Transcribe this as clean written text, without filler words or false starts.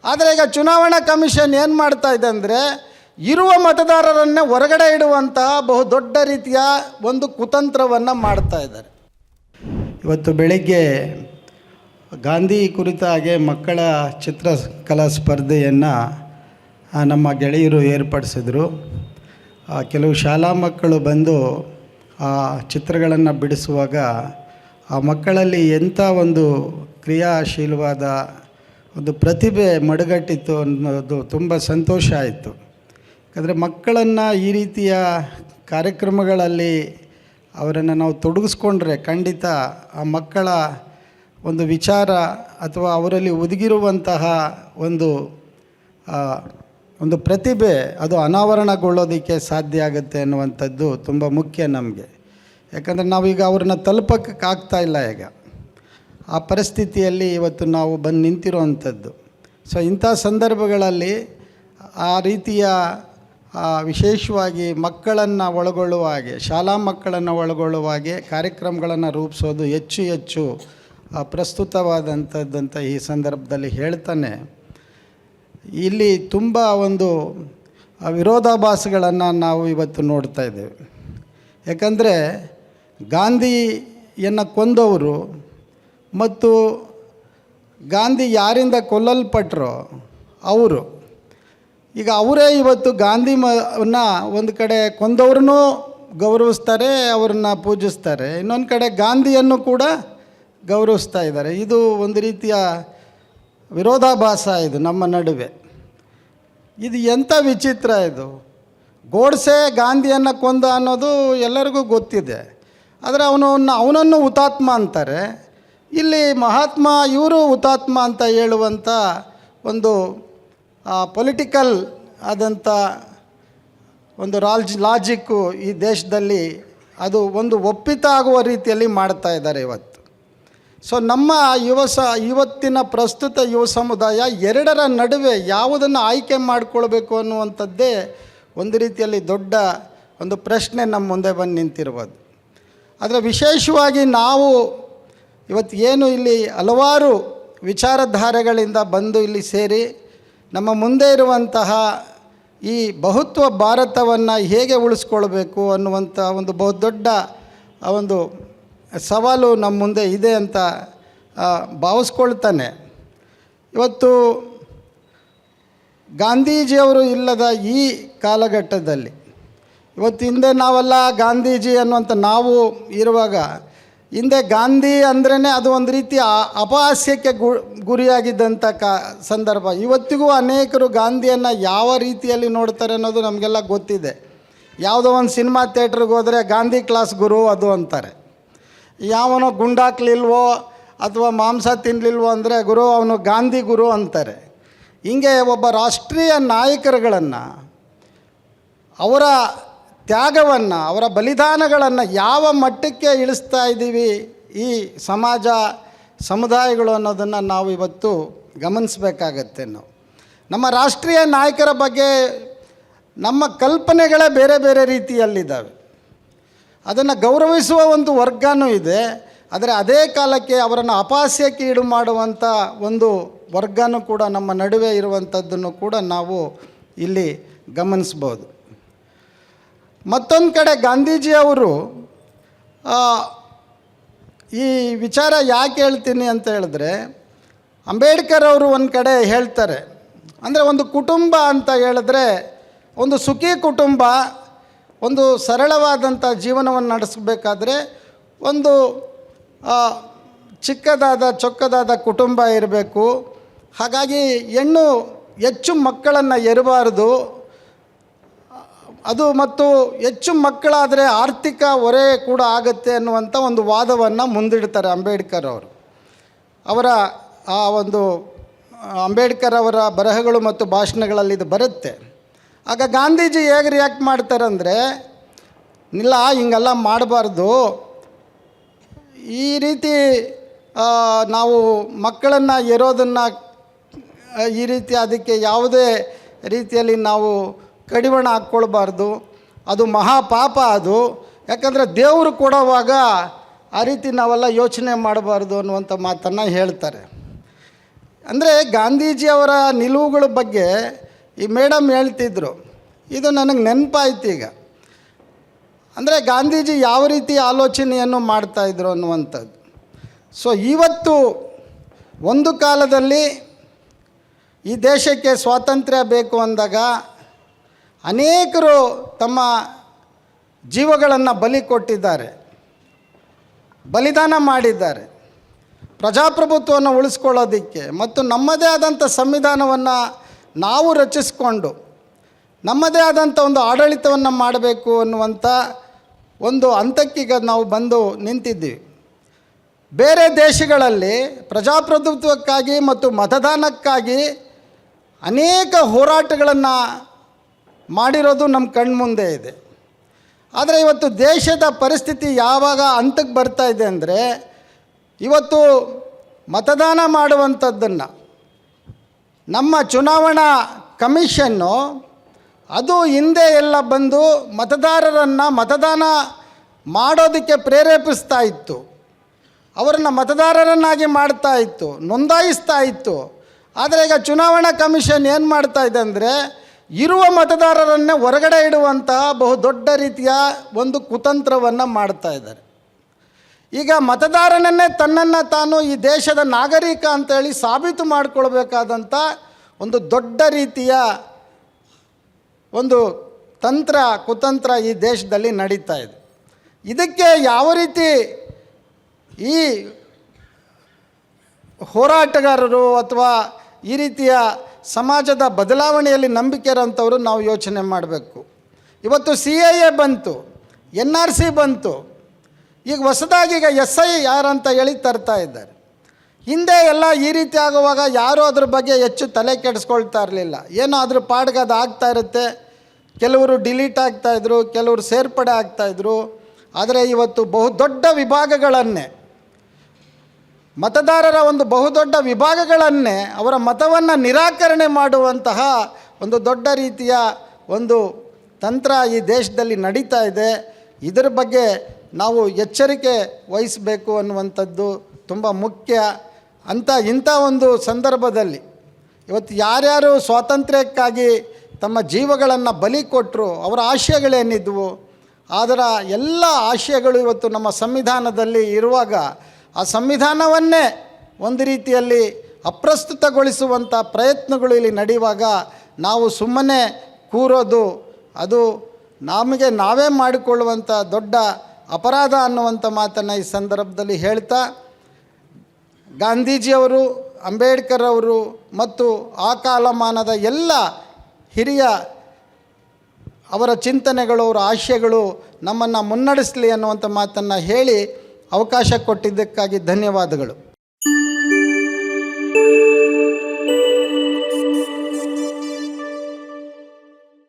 ಆದರೆ ಈಗ ಚುನಾವಣಾ ಕಮಿಷನ್ ಏನು ಮಾಡ್ತಾ ಇದೆ ಅಂದರೆ ಇರುವ ಮತದಾರರನ್ನೇ ಹೊರಗಡೆ ಇಡುವಂತಹ ಬಹುದೊಡ್ಡ ರೀತಿಯ ಒಂದು ಕುತಂತ್ರವನ್ನು ಮಾಡ್ತಾ ಇದ್ದಾರೆ. ಇವತ್ತು ಬೆಳಗ್ಗೆ ಗಾಂಧಿ ಕುರಿತಾಗೆ ಮಕ್ಕಳ ಚಿತ್ರಕಲಾ ಸ್ಪರ್ಧೆಯನ್ನು ನಮ್ಮ ಗೆಳೆಯರು ಏರ್ಪಡಿಸಿದರು. ಕೆಲವು ಶಾಲಾ ಮಕ್ಕಳು ಬಂದು ಆ ಚಿತ್ರಗಳನ್ನು ಬಿಡಿಸುವಾಗ ಆ ಮಕ್ಕಳಲ್ಲಿ ಎಂಥ ಒಂದು ಕ್ರಿಯಾಶೀಲವಾದ ಒಂದು ಪ್ರತಿಭೆ ಮಡುಗಟ್ಟಿತ್ತು ಅನ್ನೋದು ತುಂಬ ಸಂತೋಷ ಆಯಿತು. ಯಾಕಂದರೆ ಮಕ್ಕಳನ್ನು ಈ ರೀತಿಯ ಕಾರ್ಯಕ್ರಮಗಳಲ್ಲಿ ಅವರನ್ನು ನಾವು ತೊಡಗಿಸ್ಕೊಂಡ್ರೆ ಖಂಡಿತ ಆ ಮಕ್ಕಳ ಒಂದು ವಿಚಾರ ಅಥವಾ ಅವರಲ್ಲಿ ಒದಗಿರುವಂತಹ ಒಂದು ಪ್ರತಿಭೆ ಅದು ಅನಾವರಣಗೊಳ್ಳೋದಕ್ಕೆ ಸಾಧ್ಯ ಆಗುತ್ತೆ ಅನ್ನುವಂಥದ್ದು ತುಂಬ ಮುಖ್ಯ ನಮಗೆ. ಯಾಕಂದರೆ ನಾವೀಗ ಅವ್ರನ್ನ ತಲುಪೋಕ್ಕೆ ಆಗ್ತಾ ಇಲ್ಲ. ಈಗ ಆ ಪರಿಸ್ಥಿತಿಯಲ್ಲಿ ಇವತ್ತು ನಾವು ಬಂದು ನಿಂತಿರುವಂಥದ್ದು. ಸೊ ಇಂಥ ಸಂದರ್ಭಗಳಲ್ಲಿ ಆ ರೀತಿಯ ವಿಶೇಷವಾಗಿ ಮಕ್ಕಳನ್ನು ಒಳಗೊಳ್ಳುವ ಹಾಗೆ, ಶಾಲಾ ಮಕ್ಕಳನ್ನು ಒಳಗೊಳ್ಳುವ ಹಾಗೆ ಕಾರ್ಯಕ್ರಮಗಳನ್ನು ರೂಪಿಸೋದು ಹೆಚ್ಚು ಪ್ರಸ್ತುತವಾದಂಥದ್ದಂತ ಈ ಸಂದರ್ಭದಲ್ಲಿ ಹೇಳ್ತಾನೆ. ಇಲ್ಲಿ ತುಂಬ ಒಂದು ವಿರೋಧಾಭಾಸಗಳನ್ನು ನಾವು ಇವತ್ತು ನೋಡ್ತಾ ಇದ್ದೇವೆ. ಯಾಕಂದರೆ ಗಾಂಧಿಯನ್ನು ಕೊಂದವರು ಮತ್ತು ಗಾಂಧಿ ಯಾರಿಂದ ಕೊಲ್ಲಲ್ಪಟ್ಟರೋ ಅವರು ಈಗ ಅವರೇ ಇವತ್ತು ಗಾಂಧಿನ ಒಂದು ಕಡೆ ಕೊಂದವ್ರನ್ನೂ ಗೌರವಿಸ್ತಾರೆ, ಅವ್ರನ್ನ ಪೂಜಿಸ್ತಾರೆ, ಇನ್ನೊಂದು ಕಡೆ ಗಾಂಧಿಯನ್ನು ಕೂಡ ಗೌರವಿಸ್ತಾ ಇದ್ದಾರೆ. ಇದು ಒಂದು ರೀತಿಯ ವಿರೋಧಾಭಾಸ ಇದು ನಮ್ಮ ನಡುವೆ. ಇದು ಎಂಥ ವಿಚಿತ್ರ ಇದು. ಗೋಡ್ಸೆ ಗಾಂಧಿಯನ್ನು ಕೊಂದ ಅನ್ನೋದು ಎಲ್ಲರಿಗೂ ಗೊತ್ತಿದೆ. ಆದರೆ ಅವನನ್ನು ಹುತಾತ್ಮ ಅಂತಾರೆ. ಇಲ್ಲಿ ಮಹಾತ್ಮ ಇವರು ಹುತಾತ್ಮ ಅಂತ ಹೇಳುವಂಥ ಒಂದು ಪೊಲಿಟಿಕಲ್ ಆದಂಥ ಒಂದು ಲಾಜಿಕ್ಕು ಈ ದೇಶದಲ್ಲಿ ಅದು ಒಂದು ಒಪ್ಪಿತ ಆಗುವ ರೀತಿಯಲ್ಲಿ ಮಾಡ್ತಾ ಇದ್ದಾರೆ ಇವತ್ತು. ಸೊ ನಮ್ಮ ಇವತ್ತಿನ ಪ್ರಸ್ತುತ ಯುವ ಸಮುದಾಯ ಎರಡರ ನಡುವೆ ಯಾವುದನ್ನು ಆಯ್ಕೆ ಮಾಡಿಕೊಳ್ಬೇಕು ಅನ್ನುವಂಥದ್ದೇ ಒಂದು ರೀತಿಯಲ್ಲಿ ದೊಡ್ಡ ಒಂದು ಪ್ರಶ್ನೆ ನಮ್ಮ ಮುಂದೆ ಬಂದು ನಿಂತಿರ್ಬೋದು. ಆದರೆ ವಿಶೇಷವಾಗಿ ನಾವು ಇವತ್ತು ಏನು ಇಲ್ಲಿ ಹಲವಾರು ವಿಚಾರಧಾರೆಗಳಿಂದ ಬಂದು ಇಲ್ಲಿ ಸೇರಿ ನಮ್ಮ ಮುಂದೆ ಇರುವಂತಹ ಈ ಬಹುತ್ವ ಭಾರತವನ್ನು ಹೇಗೆ ಉಳಿಸ್ಕೊಳ್ಬೇಕು ಅನ್ನುವಂಥ ಒಂದು ಬಹುದೊಡ್ಡ ಒಂದು ಸವಾಲು ನಮ್ಮ ಮುಂದೆ ಇದೆ ಅಂತ ಭಾವಿಸ್ಕೊಳ್ತಾನೆ. ಇವತ್ತು ಗಾಂಧೀಜಿಯವರು ಇಲ್ಲದ ಈ ಕಾಲಘಟ್ಟದಲ್ಲಿ ಇವತ್ತು ಹಿಂದೆ ನಾವೆಲ್ಲ ಗಾಂಧೀಜಿ ಅನ್ನುವಂಥ ನಾವು ಇರುವಾಗ ಹಿಂದೆ ಗಾಂಧಿ ಅಂದ್ರೇ ಅದು ಒಂದು ರೀತಿಯ ಅಪಹಾಸ್ಯಕ್ಕೆ ಗುರಿಯಾಗಿದ್ದಂಥ ಸಂದರ್ಭ. ಇವತ್ತಿಗೂ ಅನೇಕರು ಗಾಂಧಿಯನ್ನು ಯಾವ ರೀತಿಯಲ್ಲಿ ನೋಡ್ತಾರೆ ಅನ್ನೋದು ನಮಗೆಲ್ಲ ಗೊತ್ತಿದೆ. ಯಾವುದೋ ಒಂದು ಸಿನಿಮಾ ಥಿಯೇಟ್ರಿಗೆ ಹೋದರೆ ಗಾಂಧಿ ಕ್ಲಾಸ್ ಗುರು ಅದು ಅಂತಾರೆ. ಯಾವನೋ ಗುಂಡಾಕ್ಲಿಲ್ವೋ ಅಥವಾ ಮಾಂಸ ತಿನ್ನಲಿಲ್ವೋ ಅಂದರೆ ಗುರು ಅವನು ಗಾಂಧಿ ಗುರು ಅಂತಾರೆ. ಹೀಗೆ ಒಬ್ಬ ರಾಷ್ಟ್ರೀಯ ನಾಯಕರುಗಳನ್ನು ಅವರ ತ್ಯಾಗವನ್ನು ಅವರ ಬಲಿದಾನಗಳನ್ನು ಯಾವ ಮಟ್ಟಕ್ಕೆ ಇಳಿಸ್ತಾ ಇದ್ದೀವಿ ಈ ಸಮುದಾಯಗಳು ಅನ್ನೋದನ್ನು ನಾವು ಇವತ್ತು ಗಮನಿಸಬೇಕಾಗತ್ತೆ. ನಮ್ಮ ರಾಷ್ಟ್ರೀಯ ನಾಯಕರ ಬಗ್ಗೆ ನಮ್ಮ ಕಲ್ಪನೆಗಳೇ ಬೇರೆ ಬೇರೆ ರೀತಿಯಲ್ಲಿದ್ದಾವೆ. ಅದನ್ನು ಗೌರವಿಸುವ ಒಂದು ವರ್ಗನೂ ಇದೆ, ಆದರೆ ಅದೇ ಕಾಲಕ್ಕೆ ಅವರನ್ನು ಅಪಹಾಸ್ಯಕ್ಕೆ ಈಡು ಮಾಡುವಂಥ ಒಂದು ವರ್ಗನೂ ಕೂಡ ನಮ್ಮ ನಡುವೆ ಇರುವಂಥದ್ದನ್ನು ಕೂಡ ನಾವು ಇಲ್ಲಿ ಗಮನಿಸ್ಬೋದು. ಮತ್ತೊಂದು ಕಡೆ ಗಾಂಧೀಜಿಯವರು ಈ ವಿಚಾರ ಯಾಕೆ ಹೇಳ್ತೀನಿ ಅಂತ ಹೇಳಿದ್ರೆ, ಅಂಬೇಡ್ಕರ್ ಅವರು ಒಂದು ಕಡೆ ಹೇಳ್ತಾರೆ, ಅಂದರೆ ಒಂದು ಕುಟುಂಬ ಅಂತ ಹೇಳಿದ್ರೆ ಒಂದು ಸುಖಿ ಕುಟುಂಬ ಒಂದು ಸರಳವಾದಂಥ ಜೀವನವನ್ನು ನಡೆಸಬೇಕಾದ್ರೆ ಒಂದು ಚೊಕ್ಕದಾದ ಕುಟುಂಬ ಇರಬೇಕು. ಹಾಗಾಗಿ ಹೆಣ್ಣು ಹೆಚ್ಚು ಮಕ್ಕಳನ್ನು ಹೆರಬಾರ್ದು. ಅದು ಮತ್ತು ಹೆಚ್ಚು ಮಕ್ಕಳಾದರೆ ಆರ್ಥಿಕ ಹೊರೆ ಕೂಡ ಆಗುತ್ತೆ ಅನ್ನುವಂಥ ಒಂದು ವಾದವನ್ನು ಮುಂದಿಡ್ತಾರೆ ಅಂಬೇಡ್ಕರ್ ಅವರು. ಅವರ ಆ ಒಂದು ಅಂಬೇಡ್ಕರ್ ಅವರ ಬರಹಗಳು ಮತ್ತು ಭಾಷಣಗಳಲ್ಲಿ ಇದು ಬರುತ್ತೆ. ಆಗ ಗಾಂಧೀಜಿ ಹೇಗೆ ರಿಯಾಕ್ಟ್ ಮಾಡ್ತಾರೆ ಅಂದರೆ, ಇಲ್ಲ ಹಿಂಗೆಲ್ಲ ಮಾಡಬಾರ್ದು, ಈ ರೀತಿ ನಾವು ಮಕ್ಕಳನ್ನು ಹೆರೋದನ್ನು ಈ ರೀತಿ ಅದಕ್ಕೆ ಯಾವುದೇ ರೀತಿಯಲ್ಲಿ ನಾವು ಕಡಿವಾಣ ಹಾಕ್ಕೊಳ್ಬಾರ್ದು, ಅದು ಮಹಾಪಾಪ ಅದು. ಯಾಕಂದರೆ ದೇವರು ಕೊಡೋವಾಗ ಆ ರೀತಿ ನಾವೆಲ್ಲ ಯೋಚನೆ ಮಾಡಬಾರ್ದು ಅನ್ನುವಂಥ ಮಾತನ್ನು ಹೇಳ್ತಾರೆ. ಅಂದರೆ ಗಾಂಧೀಜಿಯವರ ನಿಲುವುಗಳ ಬಗ್ಗೆ ಈ ಮೇಡಮ್ ಹೇಳ್ತಿದ್ರು, ಇದು ನನಗೆ ನೆನಪಾಯ್ತು ಈಗ. ಅಂದರೆ ಗಾಂಧೀಜಿ ಯಾವ ರೀತಿ ಆಲೋಚನೆಯನ್ನು ಮಾಡ್ತಾಯಿದ್ರು ಅನ್ನುವಂಥದ್ದು. ಸೊ ಇವತ್ತು ಒಂದು ಕಾಲದಲ್ಲಿ ಈ ದೇಶಕ್ಕೆ ಸ್ವಾತಂತ್ರ್ಯ ಬೇಕು ಅಂದಾಗ ಅನೇಕರು ತಮ್ಮ ಜೀವಗಳನ್ನು ಬಲಿ ಕೊಟ್ಟಿದ್ದಾರೆ, ಬಲಿದಾನ ಮಾಡಿದ್ದಾರೆ ಪ್ರಜಾಪ್ರಭುತ್ವವನ್ನು ಉಳಿಸ್ಕೊಳ್ಳೋದಕ್ಕೆ. ಮತ್ತು ನಮ್ಮದೇ ಆದಂಥ ಸಂವಿಧಾನವನ್ನು ನಾವು ರಚಿಸ್ಕೊಂಡು ನಮ್ಮದೇ ಆದಂಥ ಒಂದು ಆಡಳಿತವನ್ನು ಮಾಡಬೇಕು ಅನ್ನುವಂಥ ಒಂದು ಹಂತಕ್ಕೀಗ ನಾವು ಬಂದು ನಿಂತಿದ್ದೀವಿ. ಬೇರೆ ದೇಶಗಳಲ್ಲಿ ಪ್ರಜಾಪ್ರಭುತ್ವಕ್ಕಾಗಿ ಮತ್ತು ಮತದಾನಕ್ಕಾಗಿ ಅನೇಕ ಹೋರಾಟಗಳನ್ನು ಮಾಡಿರೋದು ನಮ್ಮ ಕಣ್ಮುಂದೆ ಇದೆ. ಆದರೆ ಇವತ್ತು ದೇಶದ ಪರಿಸ್ಥಿತಿ ಯಾವಾಗ ಹಂತಕ್ಕೆ ಬರ್ತಾ ಇದೆ ಅಂದರೆ, ಇವತ್ತು ಮತದಾನ ಮಾಡುವಂಥದ್ದನ್ನು ನಮ್ಮ ಚುನಾವಣಾ ಕಮಿಷನ್ನು ಅದು ಹಿಂದೆ ಎಲ್ಲ ಬಂದು ಮತದಾರರನ್ನು ಮತದಾನ ಮಾಡೋದಕ್ಕೆ ಪ್ರೇರೇಪಿಸ್ತಾ ಇತ್ತು, ಅವರನ್ನು ಮತದಾರರನ್ನಾಗಿ ಮಾಡ್ತಾ ಇತ್ತು, ನೋಂದಾಯಿಸ್ತಾ ಇತ್ತು. ಆದರೆ ಈಗ ಚುನಾವಣಾ ಕಮಿಷನ್ ಏನು ಮಾಡ್ತಾ ಇದೆ ಅಂದರೆ, ಇರುವ ಮತದಾರರನ್ನೇ ಹೊರಗಡೆ ಇಡುವಂತಹ ಬಹುದೊಡ್ಡ ರೀತಿಯ ಒಂದು ಕುತಂತ್ರವನ್ನು ಮಾಡ್ತಾ ಇದ್ದಾರೆ. ಈಗ ಮತದಾರನನ್ನೇ ತನ್ನನ್ನು ತಾನು ಈ ದೇಶದ ನಾಗರಿಕ ಅಂತೇಳಿ ಸಾಬೀತು ಮಾಡಿಕೊಳ್ಬೇಕಾದಂಥ ಒಂದು ದೊಡ್ಡ ರೀತಿಯ ಒಂದು ಕುತಂತ್ರ ಈ ದೇಶದಲ್ಲಿ ನಡೀತಾ ಇದೆ. ಇದಕ್ಕೆ ಯಾವ ರೀತಿ ಈ ಹೋರಾಟಗಾರರು ಅಥವಾ ಈ ರೀತಿಯ ಸಮಾಜದ ಬದಲಾವಣೆಯಲ್ಲಿ ನಂಬಿಕೆ ಇರೋಂಥವ್ರು ನಾವು ಯೋಚನೆ ಮಾಡಬೇಕು. ಇವತ್ತು CAA ಬಂತು, NRC ಬಂತು, ಈಗ ಹೊಸದಾಗಿ ಈಗ SI ಯಾರಂತ ಹೇಳಿ ತರ್ತಾ ಇದ್ದಾರೆ. ಹಿಂದೆ ಎಲ್ಲ ಈ ರೀತಿ ಆಗುವಾಗ ಯಾರೂ ಅದ್ರ ಬಗ್ಗೆ ಹೆಚ್ಚು ತಲೆ ಕೆಡಿಸ್ಕೊಳ್ತಾ ಇರಲಿಲ್ಲ. ಏನೋ ಅದ್ರ ಪಾಡ್ಗೆ ಅದು ಆಗ್ತಾ ಇರುತ್ತೆ, ಕೆಲವರು ಡಿಲೀಟ್ ಆಗ್ತಾಯಿದ್ರು, ಕೆಲವರು ಸೇರ್ಪಡೆ ಆಗ್ತಾಯಿದ್ರು. ಆದರೆ ಇವತ್ತು ಬಹುದೊಡ್ಡ ವಿಭಾಗಗಳನ್ನೇ, ಮತದಾರರ ಒಂದು ಬಹುದೊಡ್ಡ ವಿಭಾಗಗಳನ್ನೇ ಅವರ ಮತವನ್ನು ನಿರಾಕರಣೆ ಮಾಡುವಂತಹ ಒಂದು ದೊಡ್ಡ ರೀತಿಯ ಒಂದು ತಂತ್ರ ಈ ದೇಶದಲ್ಲಿ ನಡೀತಾ ಇದೆ. ಇದರ ಬಗ್ಗೆ ನಾವು ಎಚ್ಚರಿಕೆ ವಹಿಸಬೇಕು ಅನ್ನುವಂಥದ್ದು ತುಂಬ ಮುಖ್ಯ. ಇಂಥ ಒಂದು ಸಂದರ್ಭದಲ್ಲಿ ಇವತ್ತು ಯಾರ್ಯಾರು ಸ್ವಾತಂತ್ರ್ಯಕ್ಕಾಗಿ ತಮ್ಮ ಜೀವಗಳನ್ನು ಬಲಿ ಕೊಟ್ಟರು, ಅವರ ಆಶಯಗಳೇನಿದ್ವು, ಅದರ ಎಲ್ಲ ಆಶಯಗಳು ಇವತ್ತು ನಮ್ಮ ಸಂವಿಧಾನದಲ್ಲಿ ಇರುವಾಗ ಆ ಸಂವಿಧಾನವನ್ನೇ ಒಂದು ರೀತಿಯಲ್ಲಿ ಅಪ್ರಸ್ತುತಗೊಳಿಸುವಂಥ ಪ್ರಯತ್ನಗಳು ಇಲ್ಲಿ ನಡೆಯುವಾಗ ನಾವು ಸುಮ್ಮನೆ ಕೂರೋದು ಅದು ನಮಗೆ ನಾವೇ ಮಾಡಿಕೊಳ್ಳುವಂಥ ದೊಡ್ಡ ಅಪರಾಧ ಅನ್ನುವಂಥ ಮಾತನ್ನು ಈ ಸಂದರ್ಭದಲ್ಲಿ ಹೇಳ್ತಾ, ಗಾಂಧೀಜಿಯವರು, ಅಂಬೇಡ್ಕರ್ ಅವರು ಮತ್ತು ಆ ಕಾಲಮಾನದ ಎಲ್ಲ ಹಿರಿಯ ಅವರ ಚಿಂತನೆಗಳು, ಅವರ ಆಶಯಗಳು ನಮ್ಮನ್ನು ಮುನ್ನಡೆಸಲಿ ಅನ್ನುವಂಥ ಮಾತನ್ನು ಹೇಳಿ ಅವಕಾಶ ಕೊಟ್ಟಿದ್ದಕ್ಕಾಗಿ ಧನ್ಯವಾದಗಳು.